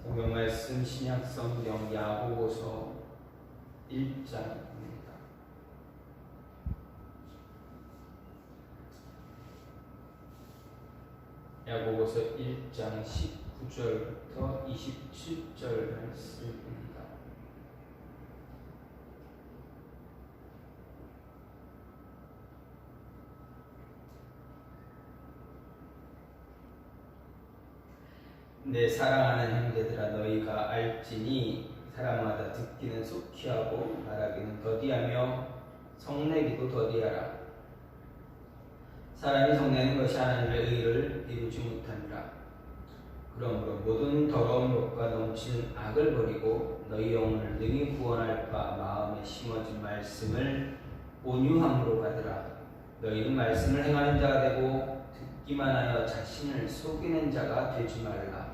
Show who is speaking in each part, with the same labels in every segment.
Speaker 1: 성경 말씀 신약 성경 야고보서 1장입니다. 야고보서 1장 19절부터 27절 말씀입니다. 내 사랑하는 형제들아, 너희가 알지니 사람마다 듣기는 속히 하고 말하기는 더디하며 성내기도 더디하라. 사람이 성내는 것이 하나님의 의를 이루지 못하니라. 그러므로 모든 더러운 것과 넘치는 악을 버리고 너희 영혼을 능히 구원할 바 마음에 심어진 말씀을 온유함으로 받으라. 너희는 말씀을 행하는 자가 되고 듣기만 하여 자신을 속이는 자가 되지 말라.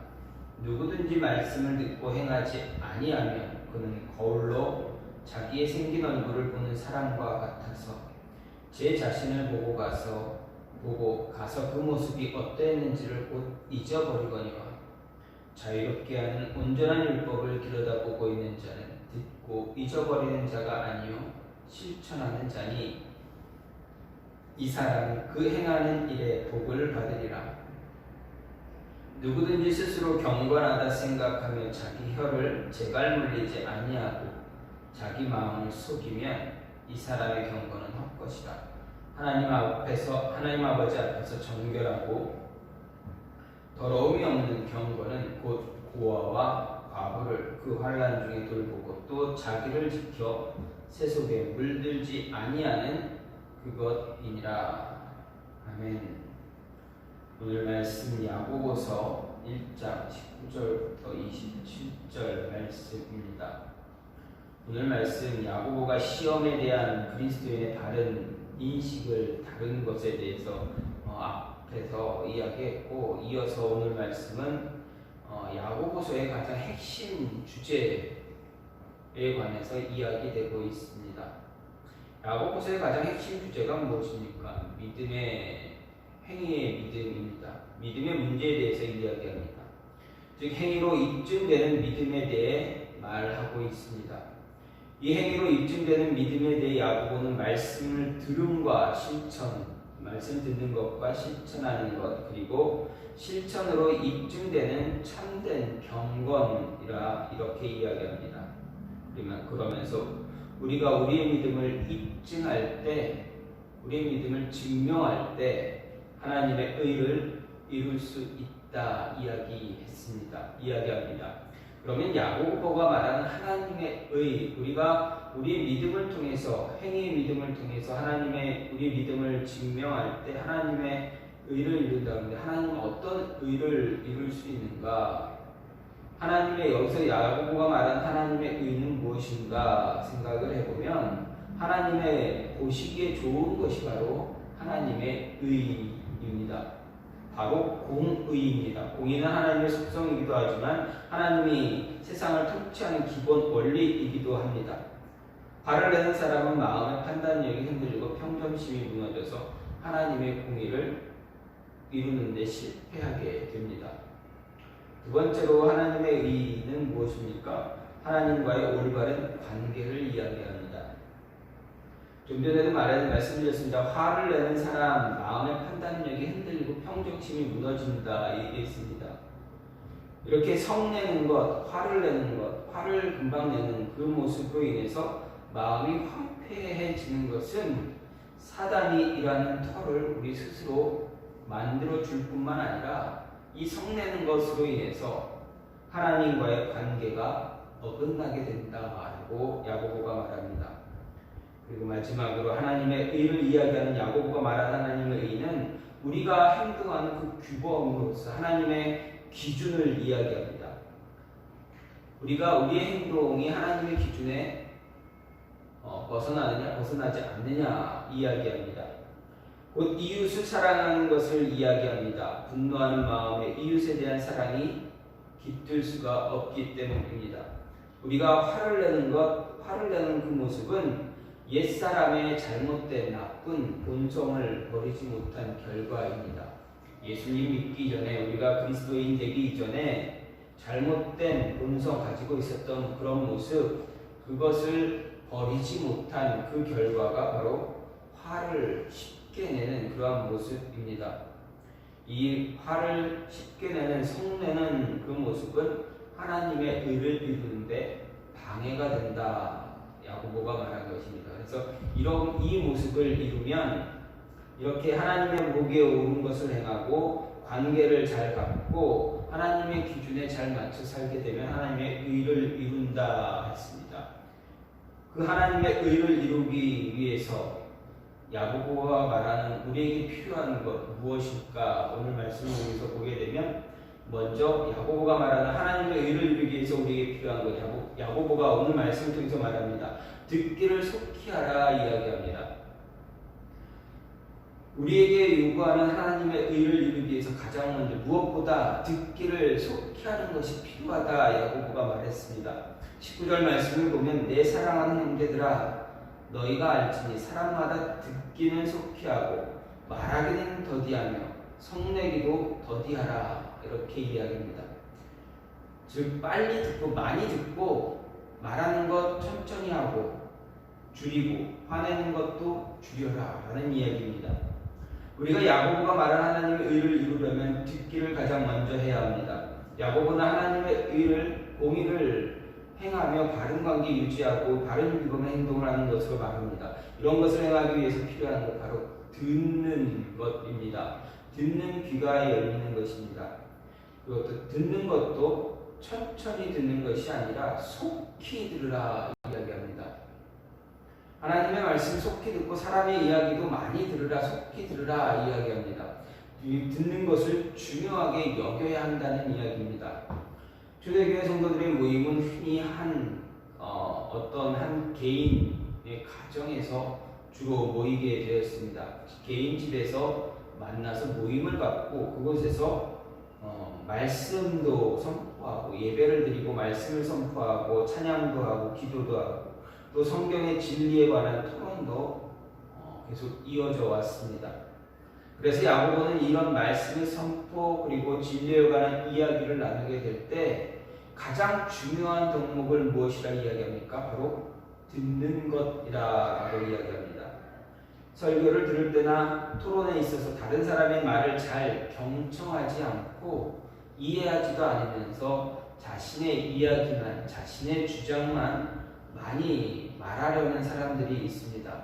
Speaker 1: 누구든지 말씀을 듣고 행하지 아니하면 그는 거울로 자기의 생긴 얼굴을 보는 사람과 같아서 제 자신을 보고 가서 그 모습이 어떠했는지를 곧 잊어버리거니와. 자유롭게 하는 온전한 율법을 들여다보고 있는 자는 듣고 잊어버리는 자가 아니요 실천하는 자니 이 사람은 그 행하는 일에 복을 받으리라. 누구든지 스스로 경건하다 생각하며 자기 혀를 제갈 물리지 아니하고 자기 마음을 속이면 이 사람의 경건은 헛것이다. 하나님 아버지 앞에서 정결하고 더러움이 없는 경건은 곧 고아와 과부를 그 환난 중에 돌보고 또 자기를 지켜 세속에 물들지 아니하는 그것이니라. 아멘. 오늘 말씀 야고보서 1장 19절부터 27절 말씀입니다. 오늘 말씀 야고보가 시험에 대한 그리스도인의 바른 인식을 다른 것에 대해서 앞에서 이야기했고, 이어서 오늘 말씀은 야고보서의 가장 핵심 주제에 관해서 이야기되고 있습니다. 야고보서의 가장 핵심 주제가 무엇입니까? 행위의 믿음입니다. 믿음의 문제에 대해서 이야기합니다. 즉 행위로 입증되는 믿음에 대해 말하고 있습니다. 이 행위로 입증되는 믿음에 대해 야고보는 말씀을 들음과 실천, 말씀 듣는 것과 실천하는 것, 그리고 실천으로 입증되는 참된 경건이라 이렇게 이야기합니다. 그러면서 우리가 우리의 믿음을 입증할 때, 우리의 믿음을 증명할 때 하나님의 의를 이룰 수 있다 이야기합니다. 그러면 야고보가 말하는 하나님의 의, 우리가 우리의 믿음을 통해서, 행위의 믿음을 통해서 우리의 믿음을 증명할 때 하나님의 의를 이룬다는데, 하나님은 어떤 의를 이룰 수 있는가? 여기서 야고보가 말하는 하나님의 의는 무엇인가 생각을 해보면, 하나님의 보시기에 좋은 것이 바로 하나님의 의입니다. 바로 공의입니다. 공의는 하나님의 속성이기도 하지만 하나님이 세상을 통치하는 기본 원리이기도 합니다. 화를 내는 사람은 마음의 판단력이 흔들리고 평정심이 무너져서 하나님의 공의를 이루는 데 실패하게 됩니다. 두 번째로 하나님의 의는 무엇입니까? 하나님과의 올바른 관계를 이야기합니다. 좀 전에도 말씀드렸습니다. 화를 내는 사람, 마음의 판단력이 흔들리고 평정심이 무너진다 얘기했습니다. 이렇게 성내는 것, 화를 내는 것, 화를 금방 내는 그 모습으로 인해서 마음이 황폐해지는 것은 사단이 일하는 터를 우리 스스로 만들어 줄 뿐만 아니라 이 성내는 것으로 인해서 하나님과의 관계가 어긋나게 된다고 야고보가 말합니다. 그리고 마지막으로 하나님의 의를 이야기하는 야고보가 말하는 하나님의 의는 우리가 행동하는 그 규범으로서 하나님의 기준을 이야기합니다. 우리의 행동이 하나님의 기준에 벗어나느냐 벗어나지 않느냐 이야기합니다. 곧 이웃을 사랑하는 것을 이야기합니다. 분노하는 마음에 이웃에 대한 사랑이 깃들 수가 없기 때문입니다. 우리가 화를 내는 그 모습은 옛사람의 잘못된 나쁜 본성을 버리지 못한 결과입니다. 예수님 믿기 전에, 우리가 그리스도인 되기 이전에 잘못된 본성 가지고 있었던 그런 모습, 그것을 버리지 못한 그 결과가 바로 화를 쉽게 내는 그러한 모습입니다. 이 화를 쉽게 내는 성내는 그 모습은 하나님의 의를 이루는데 방해가 된다. 야고보가 말한 것입니다. 그래서 이 모습을 이루면 이렇게 하나님의 보기에 옳은 것을 행하고 관계를 잘 갖고 하나님의 기준에 잘 맞춰 살게 되면 하나님의 의를 이룬다 했습니다. 그 하나님의 의를 이루기 위해서 야고보가 말하는 우리에게 필요한 것 무엇일까? 오늘 말씀을 여기서 보게 되면 먼저 야고보가 말하는 하나님의 의를 이루기 위해서 우리에게 필요한 것, 야고보가 오늘 말씀을 통해서 말합니다. 듣기를 속히 하라 이야기합니다. 우리에게 요구하는 하나님의 의를 이루기 위해서 가장 먼저 무엇보다 듣기를 속히 하는 것이 필요하다 야고보가 말했습니다. 19절 말씀을 보면 내 사랑하는 형제들아 너희가 알지니 사람마다 듣기는 속히 하고 말하기는 더디하며 성내기도 더디하라 이렇게 이야기합니다. 즉 빨리 듣고 많이 듣고 말하는 것 천천히 하고 줄이고 화내는 것도 줄여라 라는 이야기입니다. 우리가 야고보가 말한 하나님의 의를 이루려면 듣기를 가장 먼저 해야 합니다. 야고보는 하나님의 의를 공의를 행하며 바른 관계 유지하고 바른 믿음의 행동을 하는 것으로 말합니다. 이런 것을 행하기 위해서 필요한 것 바로 듣는 것입니다. 듣는 귀가 열리는 것입니다. 그것도 듣는 것도 천천히 듣는 것이 아니라 속히 들으라 이야기합니다. 하나님의 말씀 속히 듣고 사람의 이야기도 많이 들으라 속히 들으라 이야기합니다. 듣는 것을 중요하게 여겨야 한다는 이야기입니다. 초대교회 성도들의 모임은 흔히 어떤 한 개인의 가정에서 주로 모이게 되었습니다. 개인 집에서 만나서 모임을 갖고 그곳에서 말씀도 선포하고 예배를 드리고 말씀을 선포하고 찬양도 하고 기도도 하고 또 성경의 진리에 관한 토론도 계속 이어져 왔습니다. 그래서 야고보는 이런 말씀의 선포 그리고 진리에 관한 이야기를 나누게 될 때 가장 중요한 덕목을 무엇이라 이야기합니까? 바로 듣는 것이라고 이야기합니다. 설교를 들을 때나 토론에 있어서 다른 사람의 말을 잘 경청하지 않고 이해하지도 않으면서 자신의 이야기만, 자신의 주장만 많이 말하려는 사람들이 있습니다.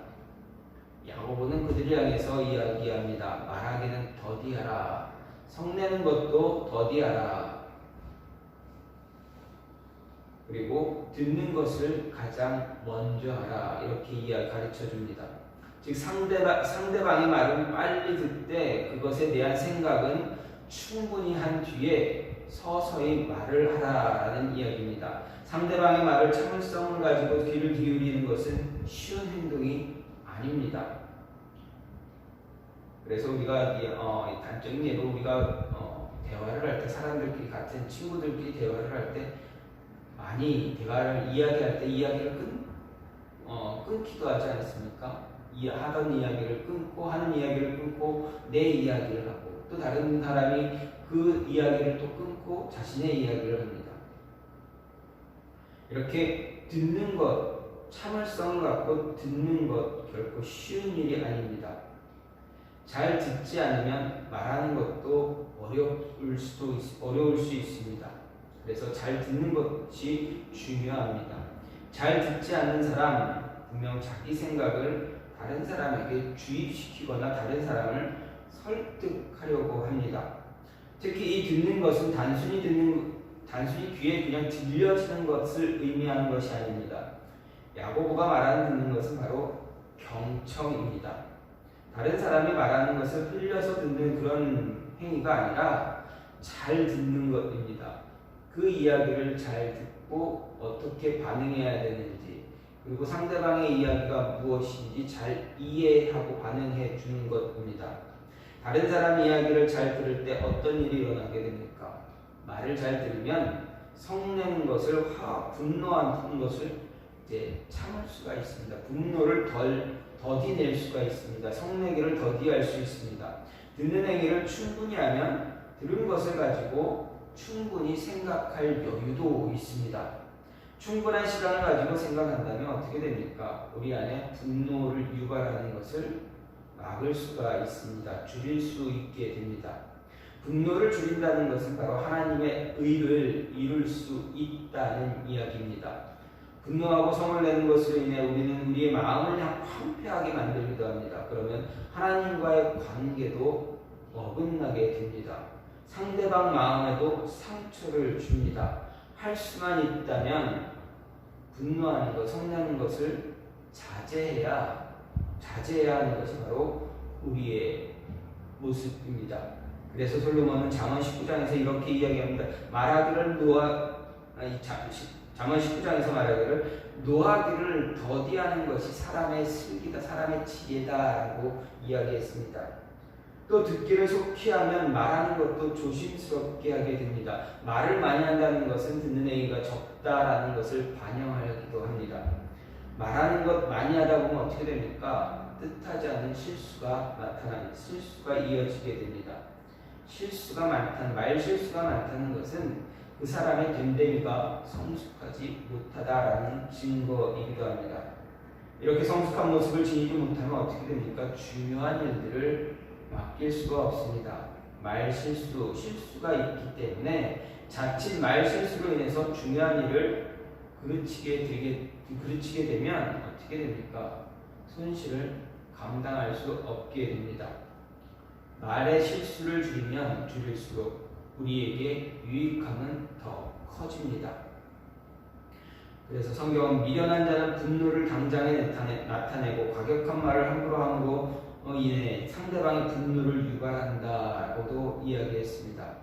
Speaker 1: 야고보는 그들을 향해서 이야기합니다. 말하기는 더디하라. 성내는 것도 더디하라. 그리고 듣는 것을 가장 먼저 하라. 이렇게 가르쳐 줍니다. 즉 상대방의 말을 빨리 듣되 그것에 대한 생각은 충분히 한 뒤에 서서히 말을 하라라는 이야기입니다. 상대방의 말을 참을성을 가지고 귀를 기울이는 것은 쉬운 행동이 아닙니다. 그래서 우리가 단적인 예로 우리가 대화를 할 때 사람들끼리 같은 친구들끼리 대화를 할 때 많이 대화를 이야기할 때 이야기를 끊기도 하지 않습니까? 하던 이야기를 끊고 하는 이야기를 끊고 내 이야기를 하고 또 다른 사람이 그 이야기를 또 끊고 자신의 이야기를 합니다. 이렇게 듣는 것, 참을성을 갖고 듣는 것 결코 쉬운 일이 아닙니다. 잘 듣지 않으면 말하는 것도 어려울 수 있습니다. 그래서 잘 듣는 것이 중요합니다. 잘 듣지 않는 사람, 분명 자기 생각을 다른 사람에게 주입시키거나 다른 사람을 설득하려고 합니다. 특히 이 듣는 것은 단순히 귀에 그냥 들려지는 것을 의미하는 것이 아닙니다. 야고보가 말하는 듣는 것은 바로 경청입니다. 다른 사람이 말하는 것을 흘려서 듣는 그런 행위가 아니라 잘 듣는 것입니다. 그 이야기를 잘 듣고 어떻게 반응해야 되는지 그리고 상대방의 이야기가 무엇인지 잘 이해하고 반응해 주는 것입니다. 다른 사람 이야기를 잘 들을 때 어떤 일이 일어나게 됩니까? 말을 잘 들으면 성내는 것을 분노한 것을 이제 참을 수가 있습니다. 분노를 더디낼 수가 있습니다. 성내기를 더디할 수 있습니다. 듣는 행위를 충분히 하면 들은 것을 가지고 충분히 생각할 여유도 있습니다. 충분한 시간을 가지고 생각한다면 어떻게 됩니까? 우리 안에 분노를 유발하는 것을 막을 수가 있습니다. 줄일 수 있게 됩니다. 분노를 줄인다는 것은 바로 하나님의 의를 이룰 수 있다는 이야기입니다. 분노하고 성을 내는 것으로 인해 우리는 우리의 마음을 황폐하게 만들기도 합니다. 그러면 하나님과의 관계도 어긋나게 됩니다. 상대방 마음에도 상처를 줍니다. 할 수만 있다면 분노하는 것, 성내는 것을 자제해야 하는 것이 바로 우리의 모습입니다. 그래서 솔로몬은 잠언 19장에서 이렇게 이야기합니다. 잠언 19장에서 말하기를 노하기를 더디하는 것이 사람의 슬기다, 사람의 지혜다라고 이야기했습니다. 또 듣기를 속히 하면 말하는 것도 조심스럽게 하게 됩니다. 말을 많이 한다는 것은 듣는 행위가 적다라는 것을 반영하기도 합니다. 말하는 것 많이 하다 보면 어떻게 됩니까? 뜻하지 않은 실수가 나타납니다. 실수가 이어지게 됩니다. 말 실수가 많다는 것은 그 사람의 됨됨이가 성숙하지 못하다라는 증거이기도 합니다. 이렇게 성숙한 모습을 지니지 못하면 어떻게 됩니까? 중요한 일들을 맡길 수가 없습니다. 말 실수가 있기 때문에 자칫 말 실수로 인해서 중요한 일을 그르치게 되면 어떻게 됩니까? 손실을 감당할 수 없게 됩니다. 말의 실수를 줄일수록 우리에게 유익함은 더 커집니다. 그래서 성경은 미련한 자는 분노를 당장에 나타내고 과격한 말을 함부로 함으로 인해 상대방의 분노를 유발한다고도 이야기했습니다.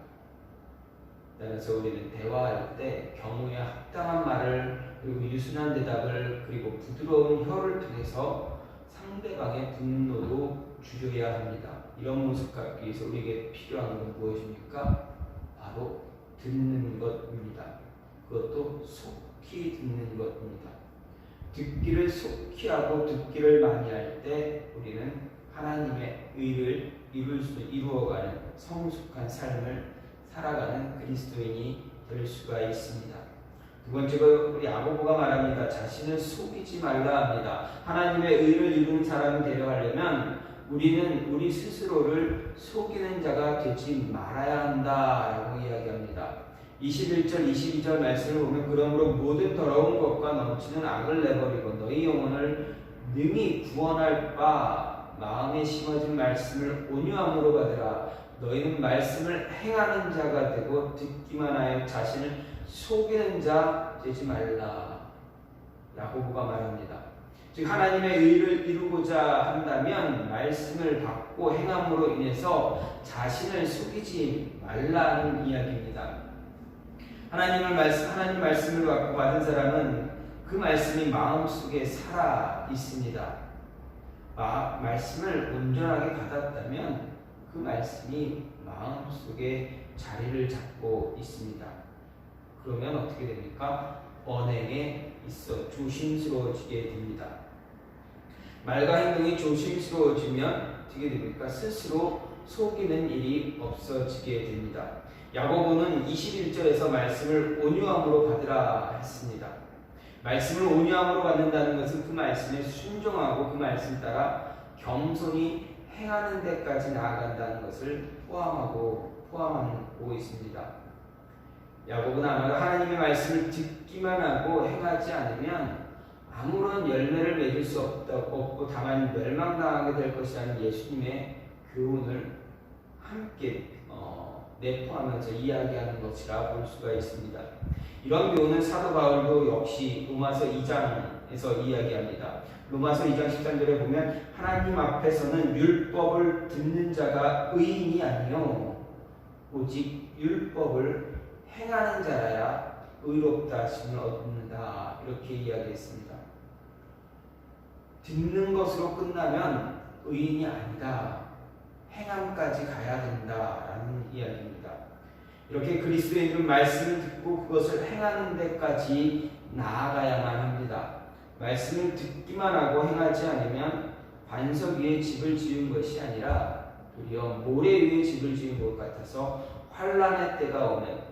Speaker 1: 따라서 우리는 대화할 때 경우에 합당한 말을 그리고 유순한 대답을 그리고 부드러운 혀를 통해서 상대방의 분노도 줄여야 합니다. 이런 모습 갖기 위해서 우리에게 필요한 건 무엇입니까? 바로 듣는 것입니다. 그것도 속히 듣는 것입니다. 듣기를 속히 하고 듣기를 많이 할 때 우리는 하나님의 의를 이루어가는 성숙한 삶을 살아가는 그리스도인이 될 수가 있습니다. 두 번째로 우리 야고보가 말합니다. 자신을 속이지 말라 합니다. 하나님의 의를 이루는 사람이 되려 하려면 우리는 우리 스스로를 속이는 자가 되지 말아야 한다라고 이야기합니다. 21절, 22절 말씀을 보면 그러므로 모든 더러운 것과 넘치는 악을 내버리고 너희 영혼을 능히 구원할 바 마음에 심어진 말씀을 온유함으로 받으라. 너희는 말씀을 행하는 자가 되고 듣기만 하여 자신을 속이는 자 되지 말라. 야고보가 말합니다. 즉 하나님의 의를 이루고자 한다면 말씀을 받고 행함으로 인해서 자신을 속이지 말라는 이야기입니다. 하나님 말씀을 받고 받은 사람은 그 말씀이 마음속에 살아 있습니다. 말씀을 온전하게 받았다면 그 말씀이 마음속에 자리를 잡고 있습니다. 그러면 어떻게 됩니까? 언행에 있어 조심스러워지게 됩니다. 말과 행동이 조심스러워지면 어떻게 됩니까? 스스로 속이는 일이 없어지게 됩니다. 야고보는 21절에서 말씀을 온유함으로 받으라 했습니다. 말씀을 온유함으로 받는다는 것은 그 말씀에 순종하고 그 말씀 따라 겸손히 행하는 데까지 나아간다는 것을 포함하고 있습니다. 야고보는 아마도 하나님의 말씀을 듣기만 하고 행하지 않으면 아무런 열매를 맺을 수 없고 다만 멸망당하게 될 것이라는 예수님의 교훈을 함께 내포하면서 이야기하는 것이라 볼 수가 있습니다. 이런 교훈은 사도 바울도 역시 로마서 2장에서 이야기합니다. 로마서 2장 13절에 보면 하나님 앞에서는 율법을 듣는 자가 의인이 아니요 오직 율법을 행하는 자라야 의롭다 하심을 얻는다. 이렇게 이야기했습니다. 듣는 것으로 끝나면 의인이 아니다. 행함까지 가야 된다라는 이야기입니다. 이렇게 그리스도인은 말씀을 듣고 그것을 행하는 데까지 나아가야만 합니다. 말씀을 듣기만 하고 행하지 않으면 반석 위에 집을 지은 것이 아니라 도리어 모래 위에 집을 지은 것 같아서 환란의 때가 오면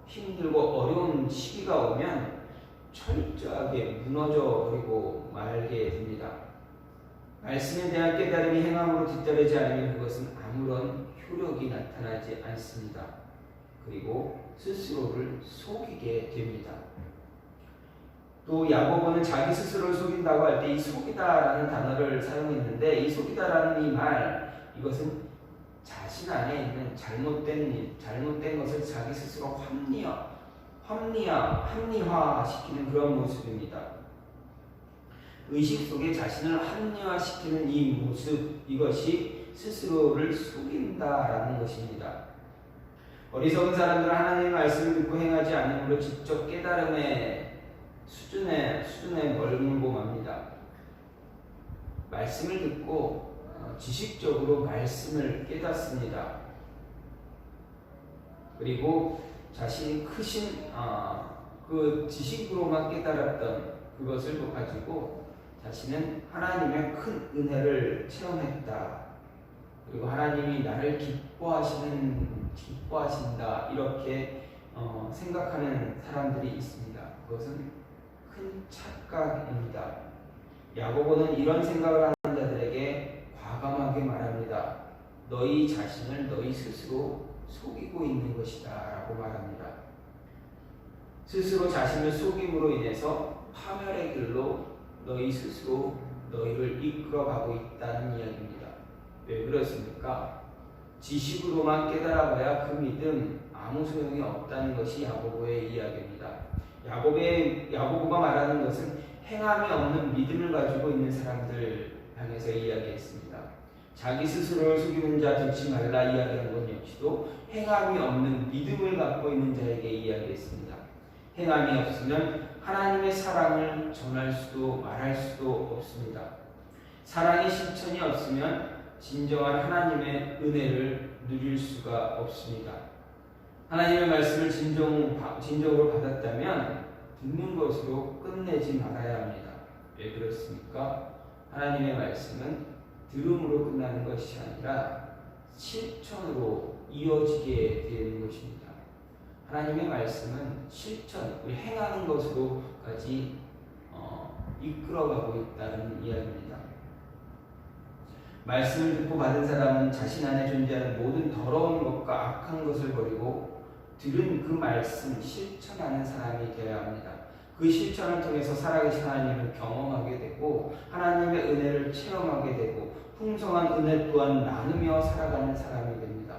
Speaker 1: 힘들고 어려운 시기가 오면 철저하게 무너져 버리고 말게 됩니다. 말씀에 대한 깨달음이 행함으로 뒤따르지 않으면 그것은 아무런 효력이 나타나지 않습니다. 그리고 스스로를 속이게 됩니다. 또 야고보는 자기 스스로를 속인다고 할 때 이 속이다라는 단어를 사용했는데, 이 속이다라는 이 말, 이것은 자신 안에 있는 잘못된 일, 잘못된 것을 자기 스스로 합리화시키는 그런 모습입니다. 의식 속에 자신을 합리화시키는 이 모습, 이것이 스스로를 속인다라는 것입니다. 어리석은 사람들은 하나님의 말씀을 듣고 행하지 않으므로 직접 깨달음의 수준에 머물고 맙니다. 말씀을 듣고 지식적으로 말씀을 깨닫습니다. 그리고 자신이 크신 그 지식으로만 깨달았던 그것을 가지고 자신은 하나님의 큰 은혜를 체험했다. 그리고 하나님이 나를 기뻐하신다. 이렇게 생각하는 사람들이 있습니다. 그것은 큰 착각입니다. 야고보는 이런 생각을 하는 자들에게 과감하게 말합니다. 너희 자신을 너희 스스로 속이고 있는 것이다 라고 말합니다. 스스로 자신을 속임으로 인해서 파멸의 길로 너희 스스로 너희를 이끌어가고 있다는 이야기입니다. 왜 그렇습니까? 지식으로만 깨달아봐야 그 믿음 아무 소용이 없다는 것이 야고보의 이야기입니다. 야고보가 말하는 것은 행함이 없는 믿음을 가지고 있는 사람들 향해서 이야기했습니다. 자기 스스로를 속이는 자 듣지 말라 이야기하는 것 역시도 행함이 없는 믿음을 갖고 있는 자에게 이야기했습니다. 행함이 없으면 하나님의 사랑을 전할 수도 말할 수도 없습니다. 사랑의 실천이 없으면 진정한 하나님의 은혜를 누릴 수가 없습니다. 하나님의 말씀을 진정으로 받았다면 듣는 것으로 끝내지 말아야 합니다. 왜 그렇습니까? 하나님의 말씀은 들음으로 끝나는 것이 아니라 실천으로 이어지게 되는 것입니다. 하나님의 말씀은 실천, 우리 행하는 것으로까지 이끌어가고 있다는 이야기입니다. 말씀을 듣고 받은 사람은 자신 안에 존재하는 모든 더러운 것과 악한 것을 버리고 들은 그 말씀 실천하는 사람이 되어야 합니다. 그 실천을 통해서 살아계신 하나님을 경험하게 되고 하나님의 은혜를 체험하게 되고 풍성한 은혜 또한 나누며 살아가는 사람이 됩니다.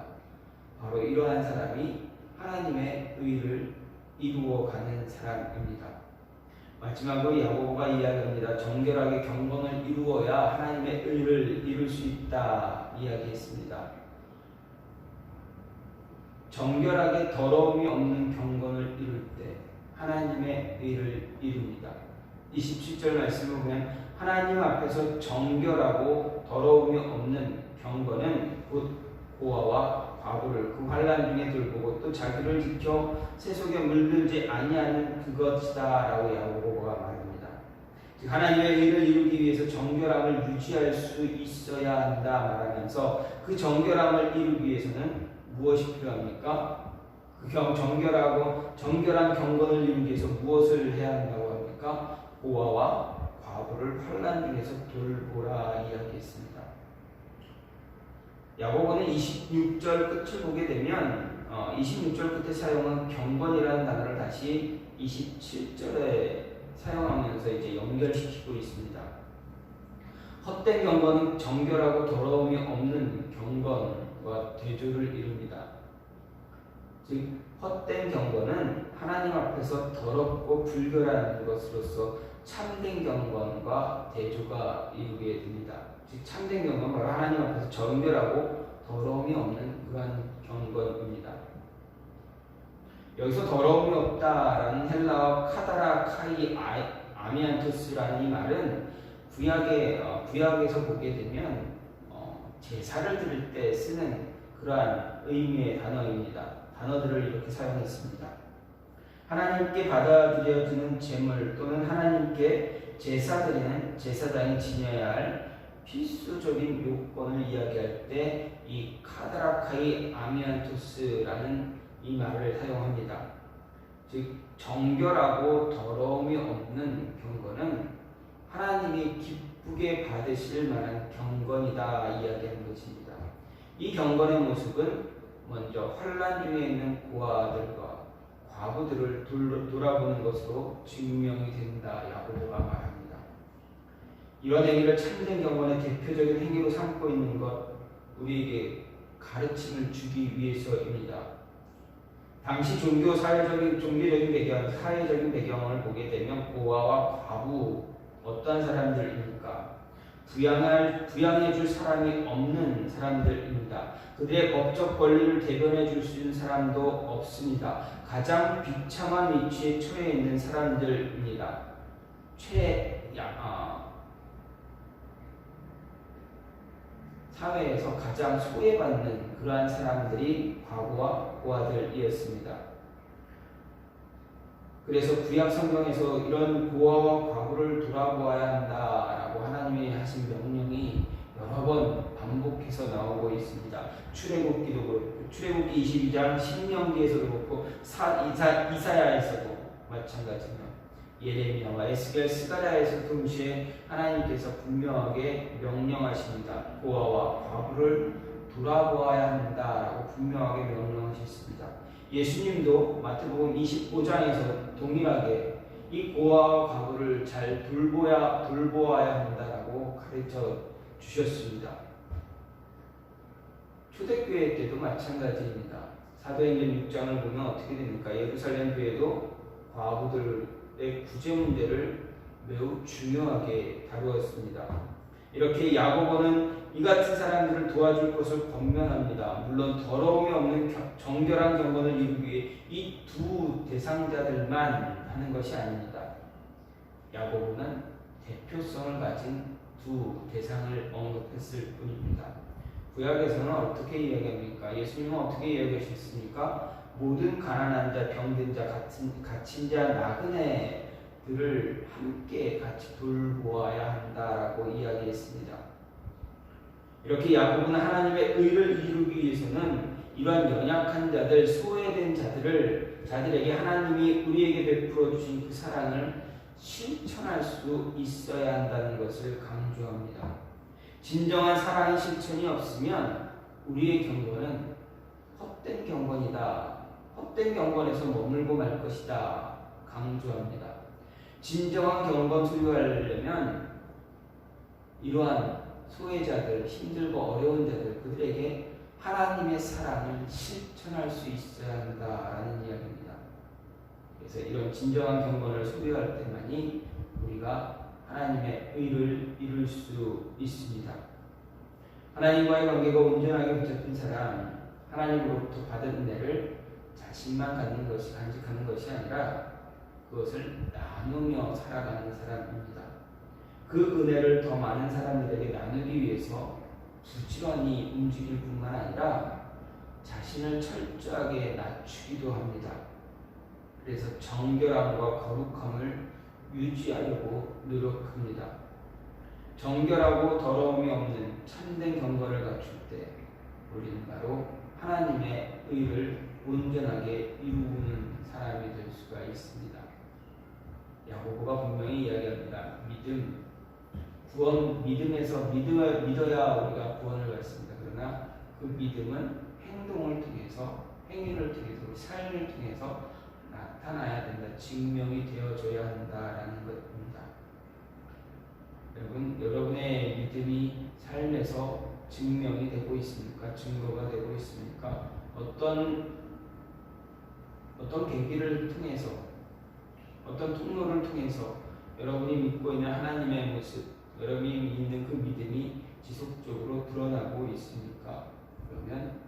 Speaker 1: 바로 이러한 사람이 하나님의 의를 이루어가는 사람입니다. 마지막으로 야고보가 이야기합니다. 정결하게 경건을 이루어야 하나님의 의를 이룰 수 있다 이야기했습니다. 정결하게 더러움이 없는 경건을 이룰 때 하나님의 의를 이룹니다. 27절 말씀을 보면 하나님 앞에서 정결하고 더러움이 없는 경건은 곧 고아와 과부를 그 환난 중에 돌보고 또 자기를 지켜 세속에 물들지 아니하는 그것이다 라고 야고보가 말합니다. 즉 하나님의 의를 이루기 위해서 정결함을 유지할 수 있어야 한다 말하면서 그 정결함을 이루기 위해서는 무엇이 필요합니까? 그 정결한 경건을 이루기 위해서 무엇을 해야 한다고 합니까? 고아와 과부를 환난 중에서 돌보라 이야기했습니다. 야고보는 26절 끝을 보게 되면 26절 끝에 사용한 경건이라는 단어를 다시 27절에 사용하면서 이제 연결시키고 있습니다. 헛된 경건은 정결하고 더러움이 없는 경건과 대조를 이룹니다. 즉 헛된 경건은 하나님 앞에서 더럽고 불결한 것으로서 참된 경건과 대조가 이루게 됩니다. 즉 참된 경건 바로 하나님 앞에서 정결하고 더러움이 없는 그러한 경건입니다. 여기서 더러움이 없다라는 헬라어 카다라 카이 아미안토스라는 이 말은 구약에서 보게 되면 제사를 드릴 때 쓰는 그러한 의미의 단어들을 이렇게 사용했습니다. 하나님께 받아들여지는 제물 또는 하나님께 제사드리는 제사장이 지녀야 할 필수적인 요건을 이야기할 때 이 카다라카이 아미안토스라는 이 말을 사용합니다. 즉 정결하고 더러움이 없는 경건은 하나님이 기쁘게 받으실 만한 경건이다 이야기하는 것입니다. 이 경건의 모습은 먼저 환난 중에 있는 고아들과 과부들을 돌아보는 것으로 증명이 된다 야고보가 말합니다. 이런 행위를 참된 경건의 대표적인 행위로 삼고 있는 것, 우리에게 가르침을 주기 위해서입니다. 당시 종교적인 배경을 보게 되면 고아와 과부 어떠한 사람들입니까? 부양해 줄 사람이 없는 사람들입니다. 그들의 법적 권리를 대변해 줄 수 있는 사람도 없습니다. 가장 비참한 위치에 처해 있는 사람들입니다. 사회에서 가장 소외받는 그러한 사람들이 과부와 고아들이었습니다. 그래서 구약 성경에서 이런 고아와 과부를 돌아보아야 한다라고 하나님이 하신 명령이 여러 번 반복해서 나오고 있습니다. 출애굽기도 그렇고, 출애굽기 22장, 신명기에서도 그렇고, 이사야에서도 마찬가지며, 예레미야와 에스겔, 스가랴에서 동시에 하나님께서 분명하게 명령하십니다. 고아와 과부를 돌아보아야 한다라고 분명하게 명령하셨습니다. 예수님도 마태복음 25장에서 동일하게 이 고아와 과부를 잘 돌보아야 한다라고 가르쳐 주셨습니다. 초대교회 때도 마찬가지입니다. 사도행전 6장을 보면 어떻게 됩니까? 예루살렘 교회도 과부들의 구제 문제를 매우 중요하게 다루었습니다. 이렇게 야고보는 이 같은 사람들을 도와줄 것을 권면합니다. 물론 더러움이 없는 정결한 경건을 이루기 위해 이 두 대상자들만 하는 것이 아닙니다. 야고보는 대표성을 가진 두 대상을 언급했을 뿐입니다. 구약에서는 어떻게 이야기합니까? 예수님은 어떻게 이야기하셨습니까? 모든 가난한 자, 병든 자, 갇힌 자, 나그네들을 함께 같이 돌보아야 한다라고 이야기했습니다. 이렇게 야고보는 하나님의 의를 이루기 위해서는 이러한 연약한 자들, 소외된 자들에게 하나님이 우리에게 베풀어 주신 그 사랑을 실천할 수 있어야 한다는 것을 강조합니다. 진정한 사랑의 실천이 없으면 우리의 경건은 헛된 경건이다. 헛된 경건에서 머물고 말 것이다. 강조합니다. 진정한 경건 소유하려면 이러한 소외자들, 힘들고 어려운 자들, 그들에게 하나님의 사랑을 실천할 수 있어야 한다라는 이야기입니다. 그래서 이런 진정한 경건을 소유할 때만이 우리가 하나님의 의를 이룰 수 있습니다. 하나님과의 관계가 온전하게 붙잡힌 사람, 하나님으로부터 받은 은혜를 자신만 간직하는 것이 아니라 그것을 나누며 살아가는 사람입니다. 그 은혜를 더 많은 사람들에게 나누기 위해서 부지런히 움직일 뿐만 아니라 자신을 철저하게 낮추기도 합니다. 그래서 정결함과 거룩함을 유지하려고 노력합니다. 정결하고 더러움이 없는 참된 경건을 갖출 때 우리는 바로 하나님의 의를 온전하게 이루는 사람이 될 수가 있습니다. 야고보가 분명히 이야기합니다. 믿음에서 믿어야 우리가 구원을 받습니다. 그러나 그 믿음은 행동을 통해서, 행위를 통해서, 우리 삶을 통해서 나타나야 된다. 증명이 되어줘야 한다라는 것입니다. 여러분의 믿음이 삶에서 증명이 되고 있습니까? 증거가 되고 있습니까? 어떤 계기를 통해서, 어떤 통로를 통해서 여러분이 믿고 있는 하나님의 모습, 여러분이 믿는 그 믿음이 지속적으로 드러나고 있습니까? 그러면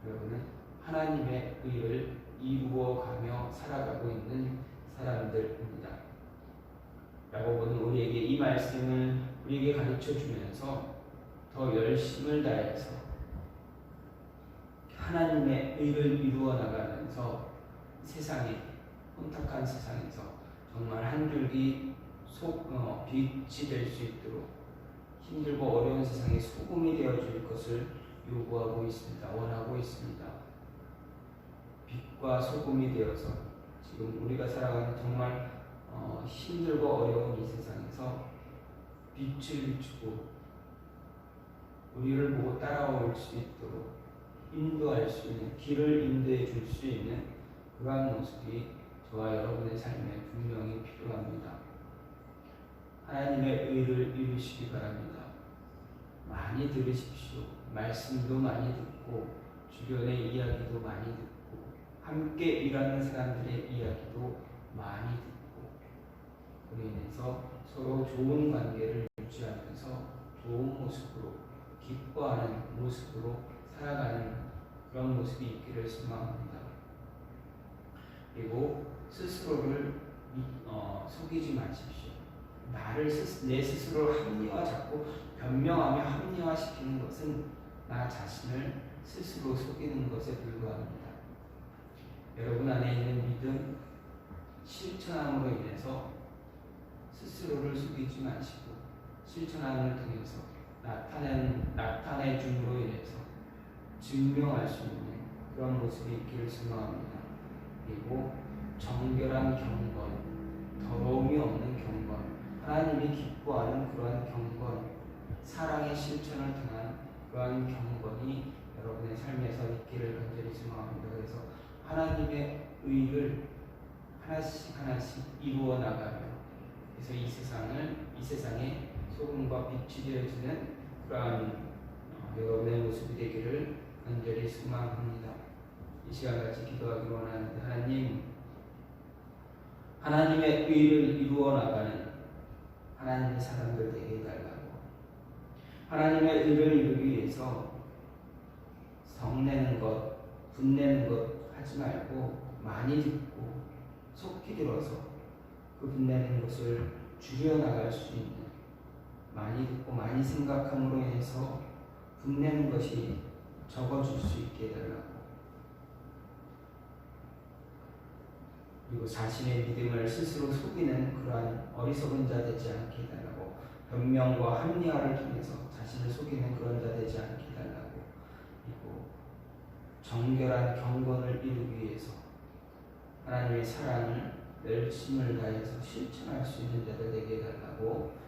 Speaker 1: 여러분은 하나님의 의를 이루어가며 살아가고 있는 사람들입니다. 야고보는 우리에게 이 말씀을 우리에게 가르쳐 주면서 더 열심을 다해서 하나님의 의를 이루어 나가면서 혼탁한 세상에서 정말 한 줄기 빛이 될 수 있도록 힘들고 어려운 세상에 소금이 되어줄 것을 요구하고 있습니다. 원하고 있습니다. 빛과 소금이 되어서 지금 우리가 살아가는 정말 힘들고 어려운 이 세상에서 빛을 비추고 우리를 보고 따라올 수 있도록 인도할 수 있는, 길을 인도해 줄 수 있는 그러한 모습이 저와 여러분의 삶에 분명히 필요합니다. 하나님의 의를 이루시기 바랍니다. 많이 들으십시오. 말씀도 많이 듣고 주변의 이야기도 많이 듣고 함께 일하는 사람들의 이야기도 많이 듣고 그로 인해서 서로 좋은 관계를 유지하면서 좋은 모습으로 기뻐하는 모습으로 살아가는 그런 모습이 있기를 소망합니다. 그리고 스스로를 속이지 마십시오. 내 스스로를 자꾸 변명하며 합리화시키는 것은 나 자신을 스스로 속이는 것에 불과합니다. 여러분 안에 있는 믿음, 실천함으로 인해서 스스로를 속이지 마시고 실천함을 통해서 나타내 줌으로 인해서 증명할 수 있는 그런 모습이 있기를 소망합니다. 그리고 정결한 경건, 더러움이 없는 경건, 하나님이 기뻐하는 그러한 경건, 사랑의 실천을 통한 그러한 경건이 여러분의 삶에서 있기를 간절히 소망합니다. 그래서 하나님의 의를 하나씩 이루어 나가며 그래서 이 세상에 소금과 빛이 되어지는 그러한 여러분의 모습이 되기를 간절히 소망합니다. 이 시간같이 기도하기 원하는데 하나님의 의를 이루어 나가는 하나님의 사람들 되게 해달라고. 하나님의 의를 이루기 위해서 성내는 것, 분내는 것 하지 말고 많이 듣고 속히 들어서 그 분내는 것을 줄여나갈 수 있는, 많이 듣고 많이 생각함으로 인해서 분내는 것이 적어질 수 있게 해달라고. 그리고 자신의 믿음을 스스로 속이는 그러한 어리석은 자 되지 않게 해달라고. 변명과 합리화를 통해서 자신을 속이는 그런 자 되지 않게 해달라고. 그리고 정결한 경건을 이루기 위해서 하나님의 사랑을 열심을 다해서 실천할 수 있는 자들 되게 해달라고